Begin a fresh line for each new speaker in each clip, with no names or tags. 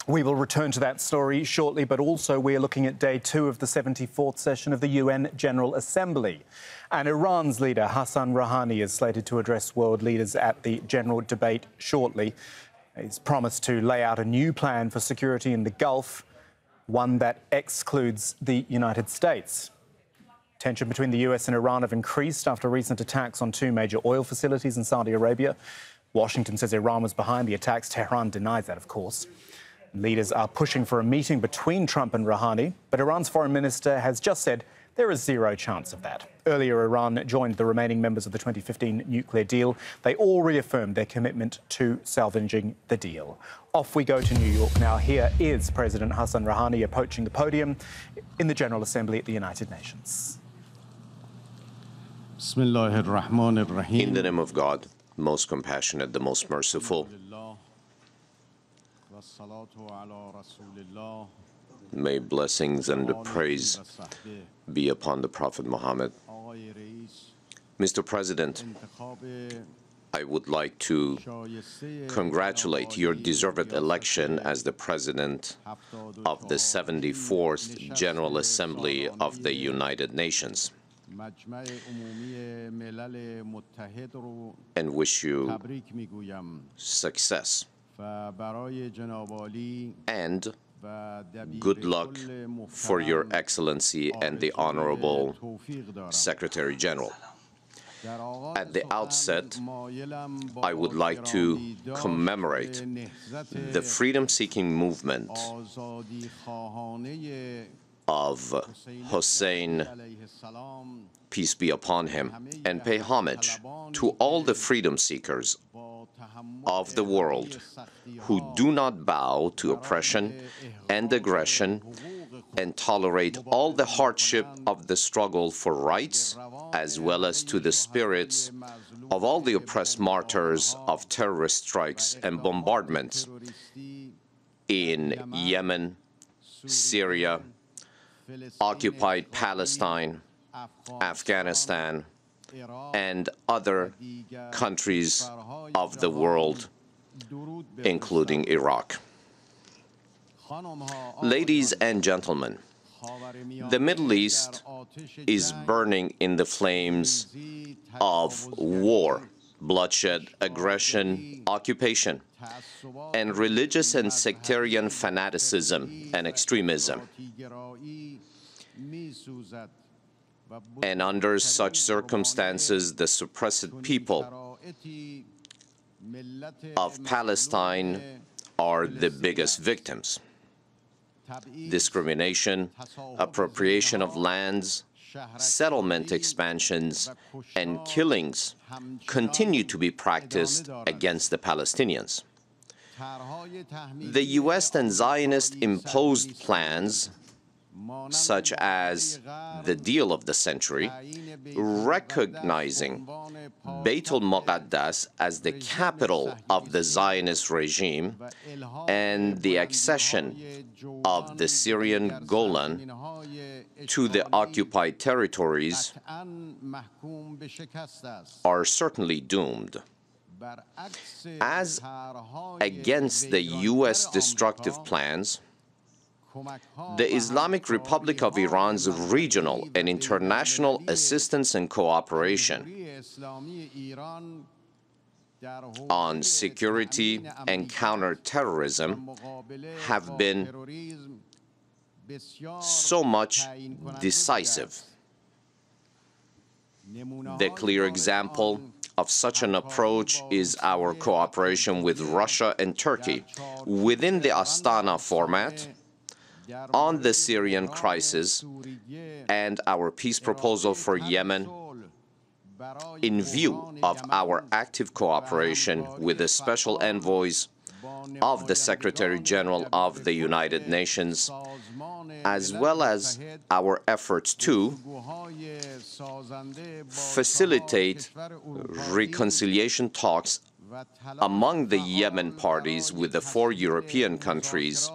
We will return to that story shortly, but also we're looking at day 2 of the 74th session of the UN General Assembly. And Iran's leader, Hassan Rouhani, is slated to address world leaders at the general debate shortly. He's promised to lay out a new plan for security in the Gulf, one that excludes the United States. Tension between the US and Iran have increased after recent attacks on 2 major oil facilities in Saudi Arabia. Washington says Iran was behind the attacks. Tehran denies that, of course. Leaders are pushing for a meeting between Trump and Rouhani, but Iran's foreign minister has just said there is zero chance of that. Earlier, Iran joined the remaining members of the 2015 nuclear deal. They all reaffirmed their commitment to salvaging the deal. Off we go to New York now. Here is President Hassan Rouhani approaching the podium in the General Assembly at the United Nations.
In the name of God, most compassionate, the most merciful. May blessings and praise be upon the Prophet Muhammad. Mr. President, I would like to congratulate your deserved election as the President of the 74th General Assembly of the United Nations, and wish you success and good luck for your Excellency and the Honorable Secretary General. At the outset, I would like to commemorate the freedom-seeking movement of Hussein, peace be upon him, and pay homage to all the freedom seekers of the world who do not bow to oppression and aggression and tolerate all the hardship of the struggle for rights, as well as to the spirits of all the oppressed martyrs of terrorist strikes and bombardments in Yemen, Syria, occupied Palestine, Afghanistan, and other countries of the world, including Iraq. Ladies and gentlemen, the Middle East is burning in the flames of war, bloodshed, aggression, occupation, and religious and sectarian fanaticism and extremism. And under such circumstances, the suppressed people of Palestine are the biggest victims. Discrimination, appropriation of lands, settlement expansions, and killings continue to be practiced against the Palestinians. The U.S. and Zionist-imposed plans, such as the deal of the century, recognizing Beit al-Muqaddas as the capital of the Zionist regime and the accession of the Syrian Golan to the occupied territories, are certainly doomed. As against the U.S. destructive plans, the Islamic Republic of Iran's regional and international assistance and cooperation on security and counterterrorism have been so much decisive. The clear example of such an approach is our cooperation with Russia and Turkey within the Astana format on the Syrian crisis and our peace proposal for Yemen, in view of our active cooperation with the special envoys of the Secretary General of the United Nations, as well as our efforts to facilitate reconciliation talks among the Yemen parties with the 4 European countries,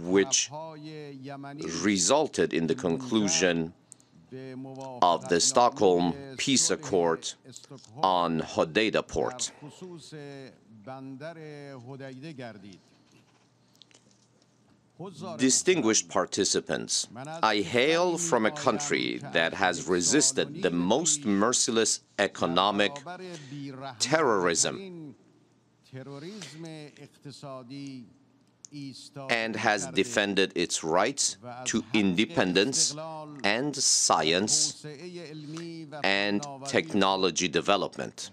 which resulted in the conclusion of the Stockholm Peace Accord on Hodeidah port. Distinguished participants, I hail from a country that has resisted the most merciless economic terrorism and has defended its rights to independence and science and technology development.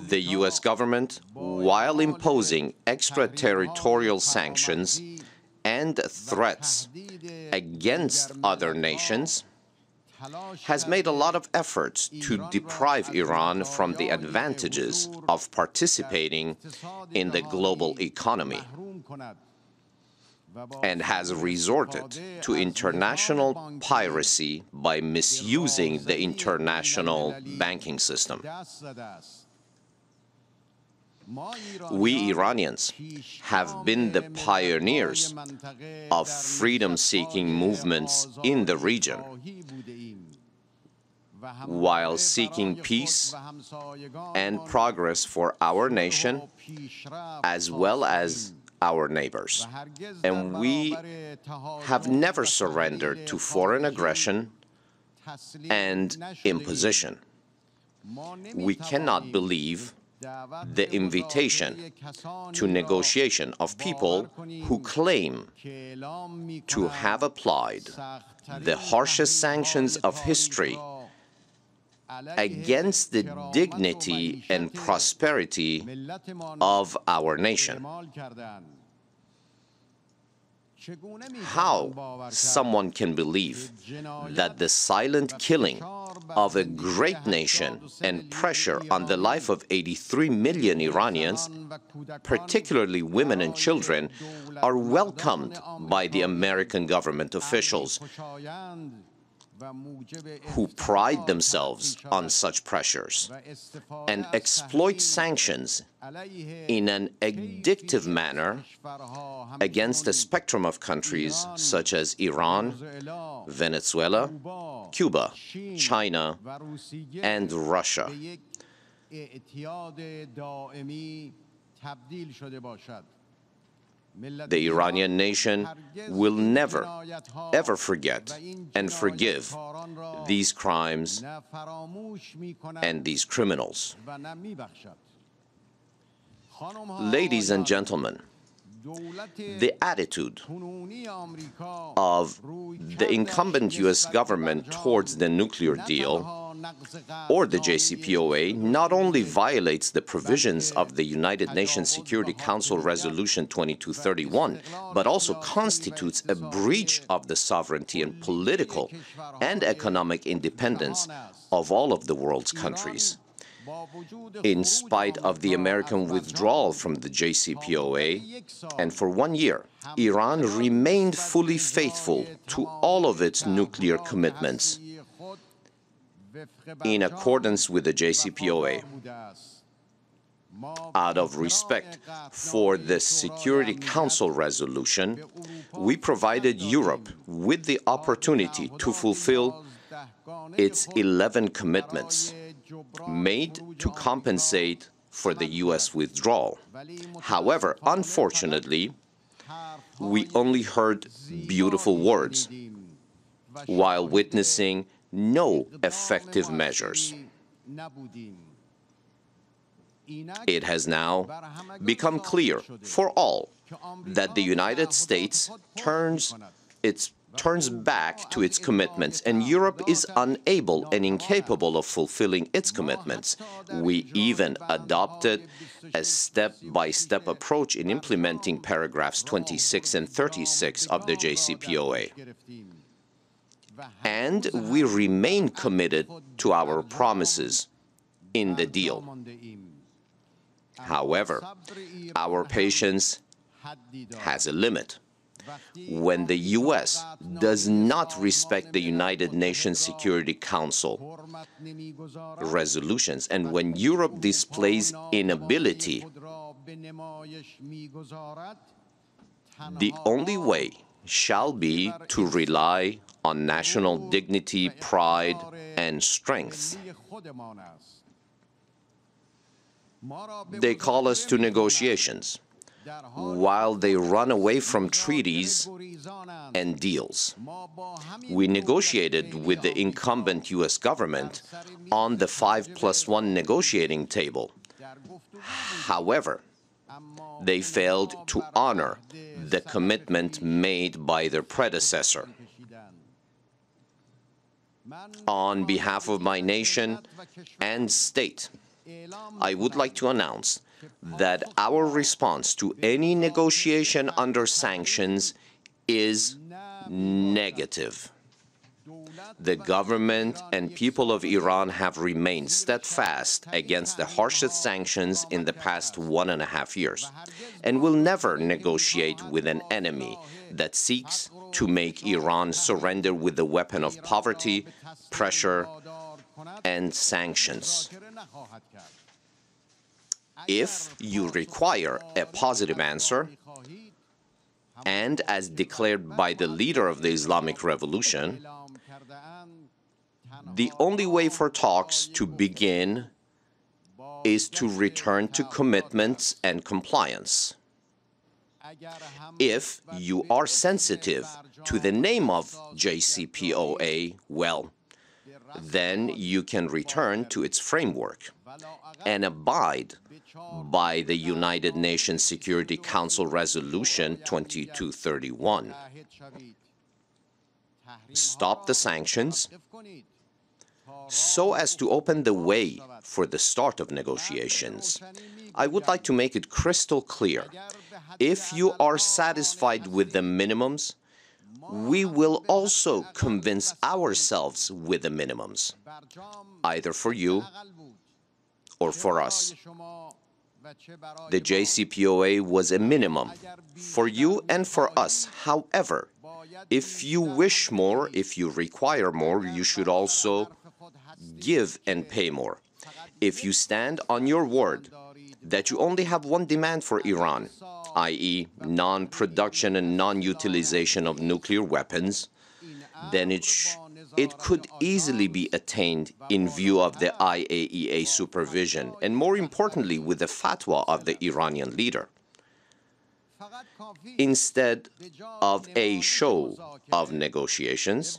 The U.S. government, while imposing extraterritorial sanctions and threats against other nations, has made a lot of efforts to deprive Iran from the advantages of participating in the global economy, and has resorted to international piracy by misusing the international banking system. We Iranians have been the pioneers of freedom-seeking movements in the region, while seeking peace and progress for our nation as well as our neighbors. And we have never surrendered to foreign aggression and imposition. We cannot believe the invitation to negotiation of people who claim to have applied the harshest sanctions of history against the dignity and prosperity of our nation. How someone can believe that the silent killing of a great nation and pressure on the life of 83 million Iranians, particularly women and children, are welcomed by the American government officials who pride themselves on such pressures and exploit sanctions in an addictive manner against a spectrum of countries such as Iran, Venezuela, Cuba, China, and Russia. The Iranian nation will never, ever forget and forgive these crimes and these criminals. Ladies and gentlemen, the attitude of the incumbent U.S. government towards the nuclear deal or the JCPOA not only violates the provisions of the United Nations Security Council Resolution 2231, but also constitutes a breach of the sovereignty and political and economic independence of all of the world's countries. In spite of the American withdrawal from the JCPOA, and for 1 year, Iran remained fully faithful to all of its nuclear commitments in accordance with the JCPOA. Out of respect for the Security Council resolution, we provided Europe with the opportunity to fulfill its 11 commitments made to compensate for the U.S. withdrawal. However, unfortunately, we only heard beautiful words while witnessing no effective measures. It has now become clear for all that the United States turns back to its commitments, and Europe is unable and incapable of fulfilling its commitments. We even adopted a step-by-step approach in implementing paragraphs 26 and 36 of the JCPOA. And we remain committed to our promises in the deal. However, our patience has a limit. When the U.S. does not respect the United Nations Security Council resolutions, and when Europe displays inability, the only way shall be to rely on national dignity, pride, and strength. They call us to negotiations, while they run away from treaties and deals. We negotiated with the incumbent U.S. government on the 5+1 negotiating table. However, they failed to honor the commitment made by their predecessor. On behalf of my nation and state, I would like to announce that our response to any negotiation under sanctions is negative. The government and people of Iran have remained steadfast against the harshest sanctions in the past 1.5 years, and will never negotiate with an enemy that seeks to make Iran surrender with the weapon of poverty, pressure, and sanctions. If you require a positive answer, and as declared by the leader of the Islamic Revolution, the only way for talks to begin is to return to commitments and compliance. If you are sensitive to the name of JCPOA, well, then you can return to its framework and abide by the United Nations Security Council Resolution 2231. Stop the sanctions so as to open the way for the start of negotiations. I would like to make it crystal clear. If you are satisfied with the minimums, we will also convince ourselves with the minimums, either for you or for us. The JCPOA was a minimum for you and for us. However, if you wish more, if you require more, you should also give and pay more. If you stand on your word that you only have one demand for Iran, i.e., non-production and non-utilization of nuclear weapons, then it could easily be attained in view of the IAEA supervision, and more importantly, with the fatwa of the Iranian leader. Instead of a show of negotiations,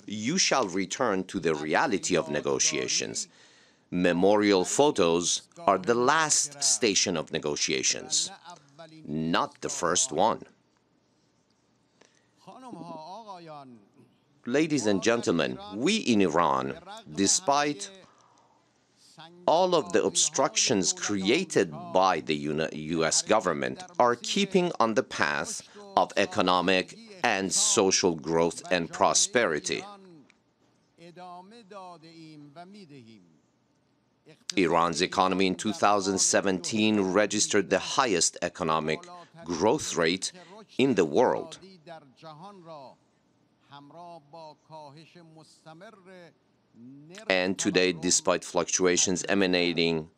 you shall return to the reality of negotiations. Memorial photos are the last station of negotiations, not the first one. Ladies and gentlemen, we in Iran, despite all of the obstructions created by the U.S. government, are keeping on the path of economic and social growth and prosperity. Iran's economy in 2017 registered the highest economic growth rate in the world. And today, despite fluctuations emanating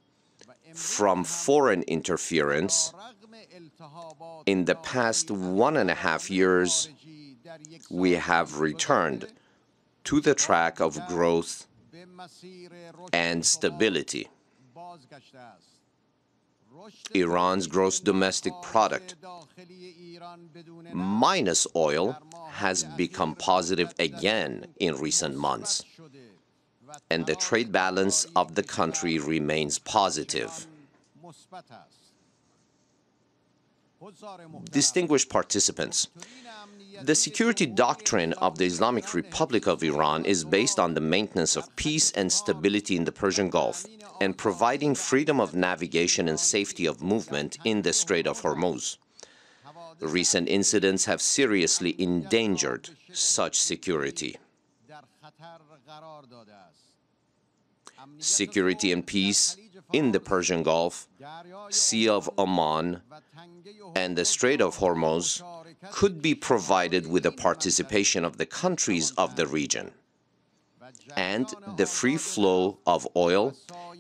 from foreign interference, in the past 1.5 years, we have returned to the track of growth and stability. Iran's gross domestic product, minus oil, has become positive again in recent months, and the trade balance of the country remains positive. Distinguished participants, the security doctrine of the Islamic Republic of Iran is based on the maintenance of peace and stability in the Persian Gulf and providing freedom of navigation and safety of movement in the Strait of Hormuz. Recent incidents have seriously endangered such security. Security and peace in the Persian Gulf, Sea of Oman, and the Strait of Hormuz could be provided with the participation of the countries of the region, and the free flow of oil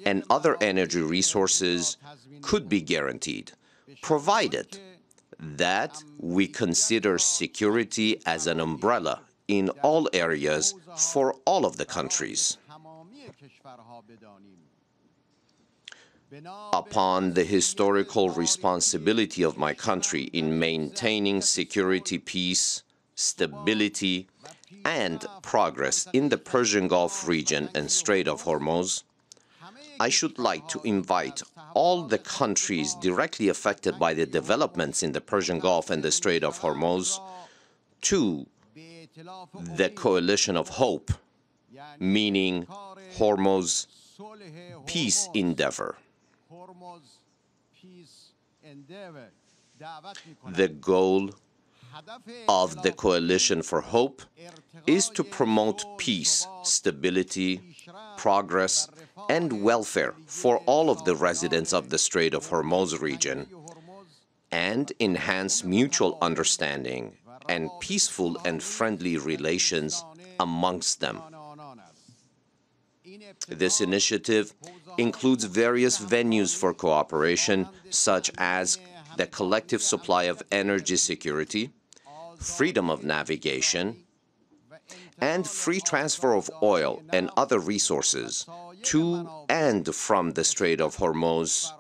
and other energy resources could be guaranteed, provided that we consider security as an umbrella in all areas for all of the countries. upon the historical responsibility of my country in maintaining security, peace, stability, and progress in the Persian Gulf region and Strait of Hormuz, I should like to invite all the countries directly affected by the developments in the Persian Gulf and the Strait of Hormuz to the Coalition of Hope, meaning Hormuz peace endeavor. The goal of the Coalition for Hope is to promote peace, stability, progress, and welfare for all of the residents of the Strait of Hormuz region, and enhance mutual understanding and peaceful and friendly relations amongst them. This initiative includes various venues for cooperation, such as the collective supply of energy security, freedom of navigation, and free transfer of oil and other resources to and from the Strait of Hormuz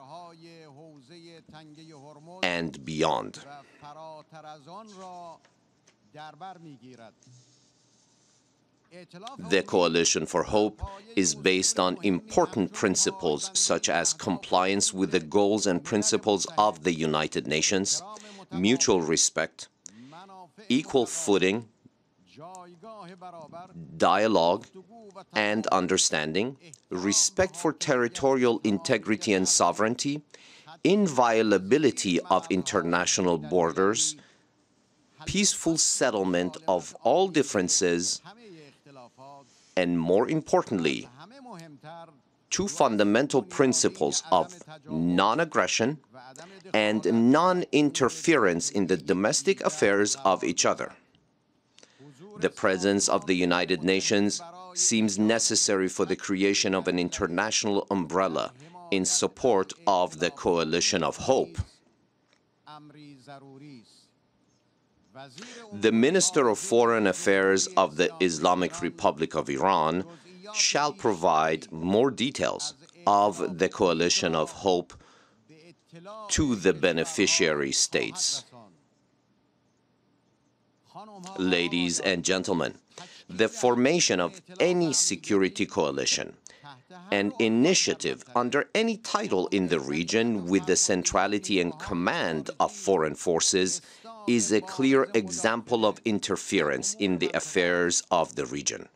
and beyond. The Coalition for Hope is based on important principles such as compliance with the goals and principles of the United Nations, mutual respect, equal footing, dialogue and understanding, respect for territorial integrity and sovereignty, inviolability of international borders, peaceful settlement of all differences, and more importantly, two fundamental principles of non-aggression and non-interference in the domestic affairs of each other. The presence of the United Nations seems necessary for the creation of an international umbrella in support of the Coalition of Hope. The Minister of Foreign Affairs of the Islamic Republic of Iran shall provide more details of the Coalition of Hope to the beneficiary states. Ladies and gentlemen, the formation of any security coalition, an initiative under any title in the region with the centrality and command of foreign forces, is a clear example of interference in the affairs of the region.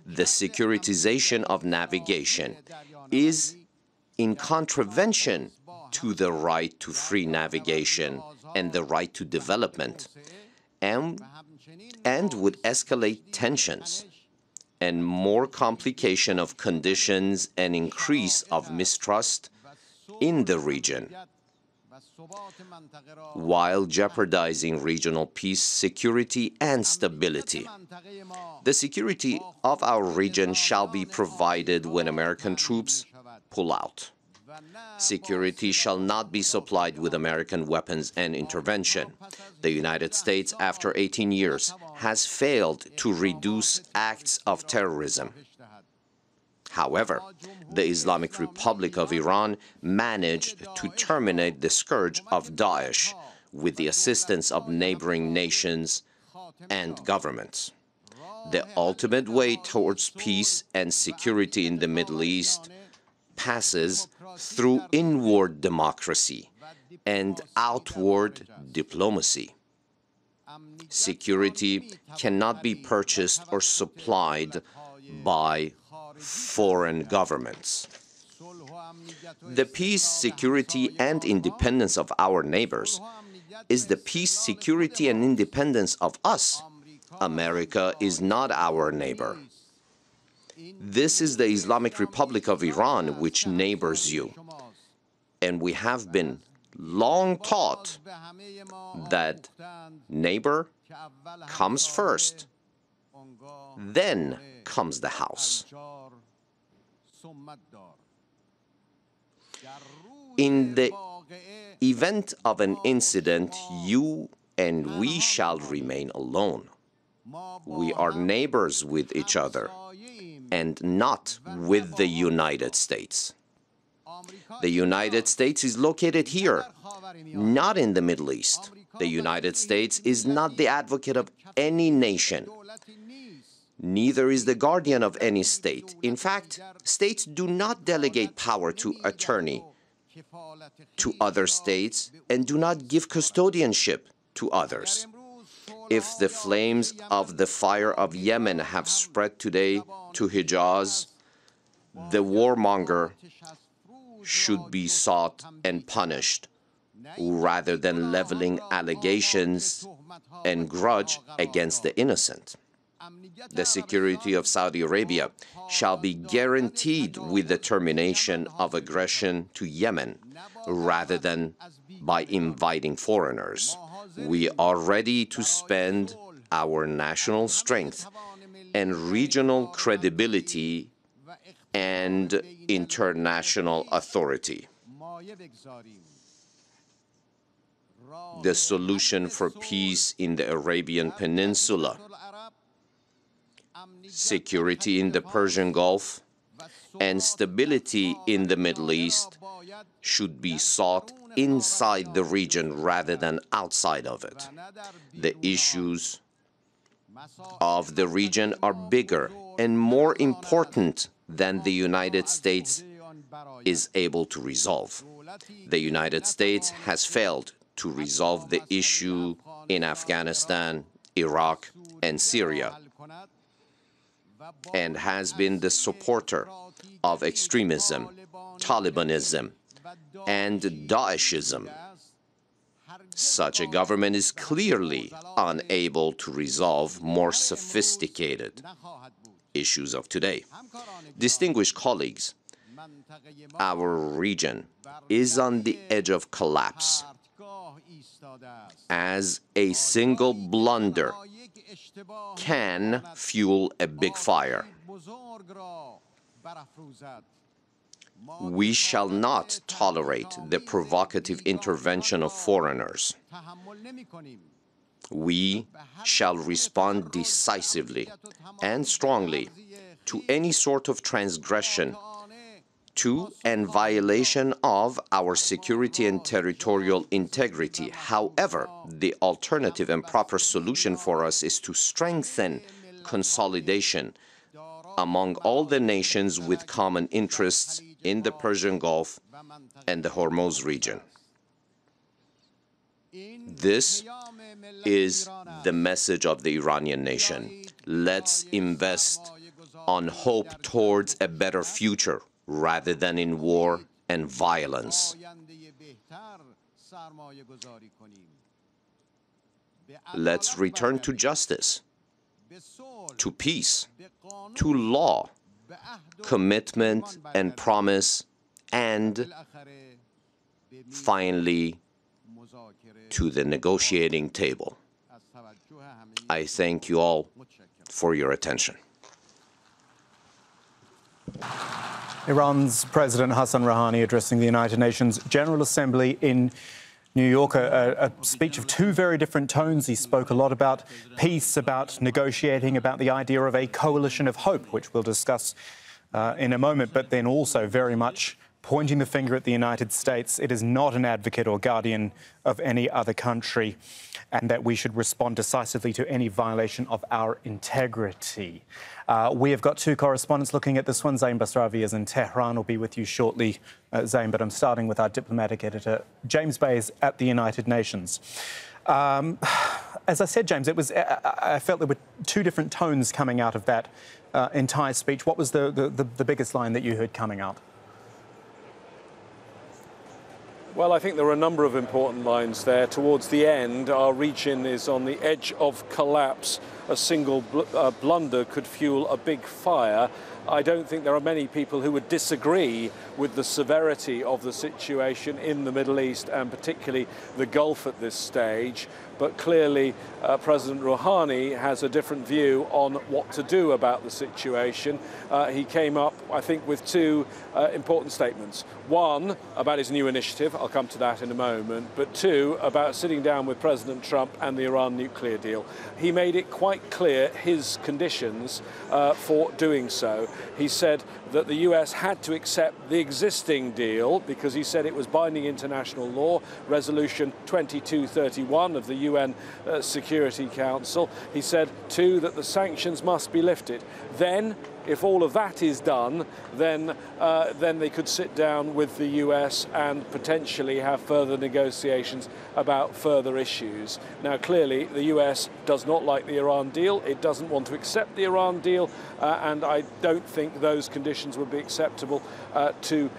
The securitization of navigation is in contravention to the right to free navigation and the right to development, and would escalate tensions and more complication of conditions and increase of mistrust in the region, while jeopardizing regional peace, security, and stability. The security of our region shall be provided when American troops pull out. Security shall not be supplied with American weapons and intervention. The United States, after 18 years, has failed to reduce acts of terrorism. However, the Islamic Republic of Iran managed to terminate the scourge of Daesh with the assistance of neighboring nations and governments. The ultimate way towards peace and security in the Middle East passes through inward democracy and outward diplomacy. Security cannot be purchased or supplied by foreign governments. The peace, security, and independence of our neighbors is the peace, security, and independence of us. America is not our neighbor. This is the Islamic Republic of Iran which neighbors you. And we have been long taught that neighbor comes first, then comes the house. In the event of an incident, you and we shall remain alone. We are neighbors with each other and not with the United States. The United States is located here, not in the Middle East. The United States is not the advocate of any nation. Neither is the guardian of any state. In fact, states do not delegate power to attorney to other states and do not give custodianship to others. If the flames of the fire of Yemen have spread today to Hijaz, the warmonger should be sought and punished, rather than leveling allegations and grudge against the innocent. The security of Saudi Arabia shall be guaranteed with the termination of aggression to Yemen, rather than by inviting foreigners. We are ready to spend our national strength and regional credibility and international authority. The solution for peace in the Arabian Peninsula, security in the Persian Gulf, and stability in the Middle East should be sought inside the region rather than outside of it. The issues of the region are bigger and more important than the United States is able to resolve. The United States has failed to resolve the issue in Afghanistan, Iraq, and Syria, and has been the supporter of extremism, Talibanism, and Daeshism. Such a government is clearly unable to resolve more sophisticated issues of today. Distinguished colleagues, our region is on the edge of collapse as a single blunder can fuel a big fire. We shall not tolerate the provocative intervention of foreigners. We shall respond decisively and strongly to any sort of transgression to and violation of our security and territorial integrity. However, the alternative and proper solution for us is to strengthen consolidation among all the nations with common interests in the Persian Gulf and the Hormuz region. This is the message of the Iranian nation. Let's invest on hope towards a better future rather than in war and violence. Let's return to justice, to peace, to law, commitment and promise, and finally to the negotiating table. I thank you all for your attention.
Iran's President Hassan Rouhani addressing the United Nations General Assembly in New York, a speech of two very different tones. He spoke a lot about peace, about negotiating, about the idea of a coalition of hope, which we'll discuss in a moment, but then also very much pointing the finger at the United States. It is not an advocate or guardian of any other country, and that we should respond decisively to any violation of our integrity. We have got two correspondents looking at this one. Zain Basravi is in Tehran. Will be with you shortly, Zain, but I'm starting with our diplomatic editor. James Bay is at the United Nations. As I said, James, I felt there were two different tones coming out of that entire speech. What was the biggest line that you heard coming out?
Well, I think there are a number of important lines there. Towards the end, our region is on the edge of collapse. A single blunder could fuel a big fire. I don't think there are many people who would disagree with the severity of the situation in the Middle East and particularly the Gulf at this stage. But clearly, President Rouhani has a different view on what to do about the situation. He came up, I think, with two important statements. One, about his new initiative. I'll come to that in a moment. But two, about sitting down with President Trump and the Iran nuclear deal. He made it quite quite clear his conditions for doing so. He said that the US had to accept the existing deal because he said it was binding international law, Resolution 2231 of the UN Security Council. He said, too, that the sanctions must be lifted. Then, if all of that is done, then they could sit down with the US and potentially have further negotiations about further issues. Now, clearly, the US does not like the Iran deal. It doesn't want to accept the Iran deal, and I don't think those conditions would be acceptable to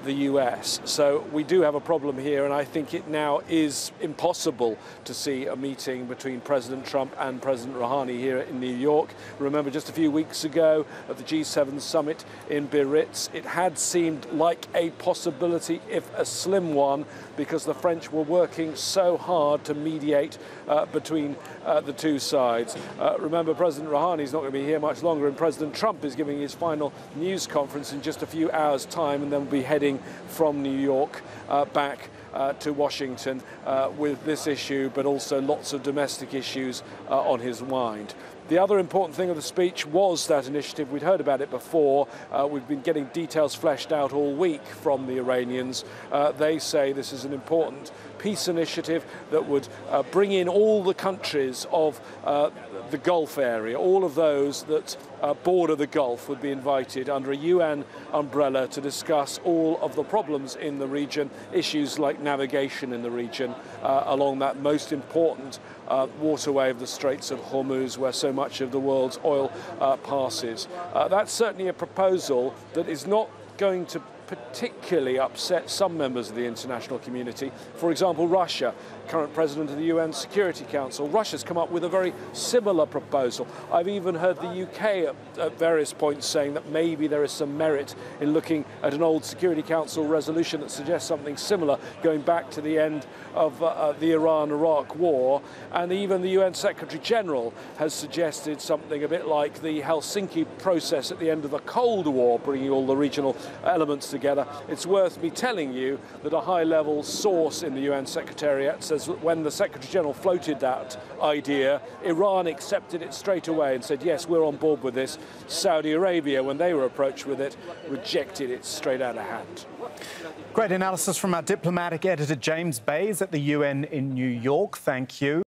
the US. So we do have a problem here, and I think it now is impossible to see a meeting between President Trump and President Rouhani here in New York. Remember, just a few weeks ago at the G7 summit in Biarritz, it had seemed like a possibility, if a slim one, because the French were working so hard to mediate between the two sides. Remember, President Rouhani is not going to be here much longer, and President Trump is giving his final news conference in just a few hours' time, and then will be heading from New York back to Washington with this issue, but also lots of domestic issues on his mind. The other important thing of the speech was that initiative. We'd heard about it before. We've been getting details fleshed out all week from the Iranians. They say this is an important peace initiative that would bring in all the countries of the Gulf area. All of those that border the Gulf would be invited under a UN umbrella to discuss all of the problems in the region, issues like navigation in the region along that most important waterway of the Straits of Hormuz, where so much of the world's oil passes. That's certainly a proposal that is not going to particularly upset some members of the international community. For example, Russia, current president of the UN Security Council. Russia's come up with a very similar proposal. I've even heard the UK at various points saying that maybe there is some merit in looking at an old Security Council resolution that suggests something similar going back to the end of the Iran-Iraq war. And even the UN Secretary General has suggested something a bit like the Helsinki process at the end of the Cold War, bringing all the regional elements together. It's worth me telling you that a high-level source in the UN Secretariat says that when the Secretary General floated that idea, Iran accepted it straight away and said, yes, we're on board with this. Saudi Arabia, when they were approached with it, rejected it straight out of hand.
Great analysis from our diplomatic editor, James Bays, at the UN in New York. Thank you.